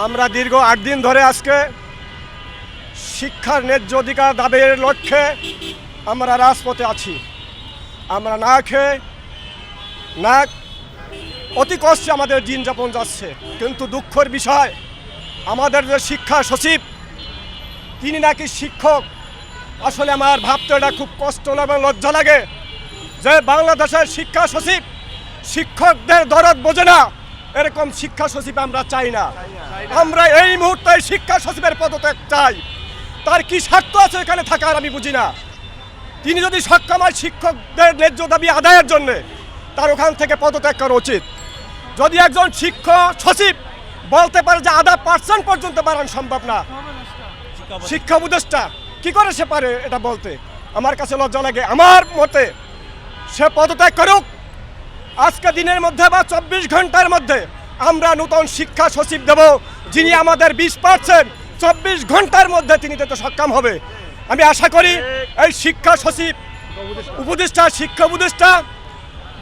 আমরা দীর্ঘ 8 দিন ধরে আজকে শিক্ষার ন্যায্য অধিকার দাবির লক্ষ্যে আমরা রাজপথে আছি। আমরা না খেয়ে না অতি কষ্টে আমাদের দিন যাপন যাচ্ছে, কিন্তু দুঃখের বিষয় আমাদের যে শিক্ষা সচিব তিনি নাকি শিক্ষক। আসলে আমার ভাবতে এটা খুব কষ্ট এবং লজ্জা লাগে যে বাংলাদেশের শিক্ষা সচিব শিক্ষকদের দরদ বোঝে না। এরকম শিক্ষা সচিব আমরা চাই না। আমরা এই মুহূর্তে শিক্ষা সচিবের পদত্যাগ চাই। তার কি স্বার্থ আছে এখানে থাকার আমি বুঝি না। তিনি যদি সক্ষম হয় শিক্ষকদের ন্যায্য দাবি আদায়ের জন্য, তার ওখান থেকে পদত্যাগ করা উচিত। যদি একজন শিক্ষক সচিব বলতে পারে যে 0.5% পর্যন্ত বাড়ানো সম্ভব না, শিক্ষা উপদেষ্টা কি করে সে পারে এটা বলতে? আমার কাছে লজ্জা লাগে। আমার মতে সে পদত্যাগ করুক। আজকে দিনের মধ্যে বা 24 ঘন্টার মধ্যে আমরা নতুন শিক্ষা সচিব দেব, যিনি আমাদের 20% 24 ঘন্টার মধ্যে তিনি দিতে সক্ষম হবে। আমি আশা করি এই শিক্ষা সচিব উপদেষ্টা শিক্ষা উপদেষ্টা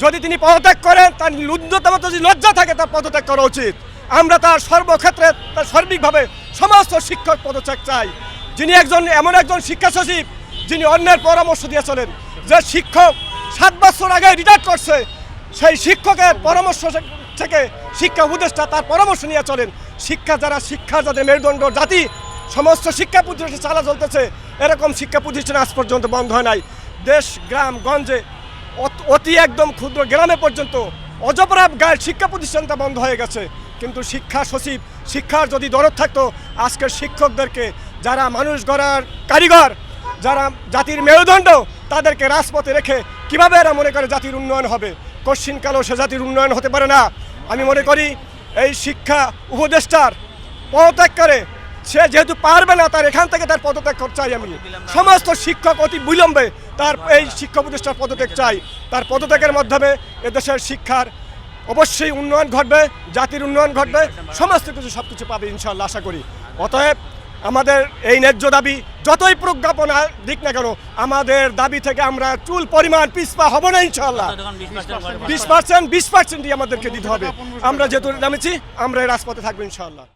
যদি তিনি পদত্যাগ করেন, তার ন্যূনতম যদি লজ্জা থাকে তার পদত্যাগ করা উচিত। আমরা তার সর্বক্ষেত্রে তার সার্বিকভাবে সমস্ত শিক্ষক পদত্যাগ চাই। যিনি এমন একজন শিক্ষা সচিব যিনি অন্যের পরামর্শ দিয়ে চলেন। যে শিক্ষক 7 বছর আগে রিটায়ার করছে, সেই শিক্ষকের পরামর্শ থেকে শিক্ষা উপদেষ্টা তার পরামর্শ নিয়ে চলেন। শিক্ষার যাদের মেরুদণ্ড জাতি সমস্ত শিক্ষা প্রতিষ্ঠান চালা চলতেছে, এরকম শিক্ষা প্রতিষ্ঠান আজ পর্যন্ত বন্ধ হয় নাই। দেশ গ্রাম গঞ্জে অতি একদম ক্ষুদ্র গ্রামে পর্যন্ত অজপরা গায়ের শিক্ষা প্রতিষ্ঠানটা বন্ধ হয়ে গেছে। কিন্তু শিক্ষা সচিব শিক্ষার যদি দরদ থাকতো, আজকের শিক্ষকদেরকে যারা মানুষ গড়ার কারিগর, যারা জাতির মেরুদণ্ড, তাদেরকে রাজপথে রেখে কিভাবে এরা মনে করে জাতির উন্নয়ন হবে? কশ্চিনকালেও সে জাতির উন্নয়ন হতে পারে না। আমি মনে করি এই শিক্ষা উপদেষ্টার পদত্যাগ করে, সে যেহেতু পারবে না, তার এখান থেকে তার পদত্যাগ চাই। আমি সমস্ত শিক্ষক অতি বিলম্বে তার এই শিক্ষা উপদেষ্টার পদত্যাগ চাই। তার পদত্যাগের মাধ্যমে এদেশের শিক্ষার অবশ্যই উন্নয়ন ঘটবে, জাতির উন্নয়ন ঘটবে, সমস্ত কিছু সব কিছু পাবে ইনশাআল্লাহ আশা করি। অতএব আমাদের এই ন্যায্য দাবি যতই প্রজ্ঞাপনা দিক না কেন, আমাদের দাবি থেকে আমরা চুল পরিমাণ পিছপা হব না ইনশাআল্লাহ। 20% আমাদেরকে দিতে হবে। আমরা যেহেতু নামেছি, আমরা এই রাজপথে থাকবো ইনশাআল্লাহ।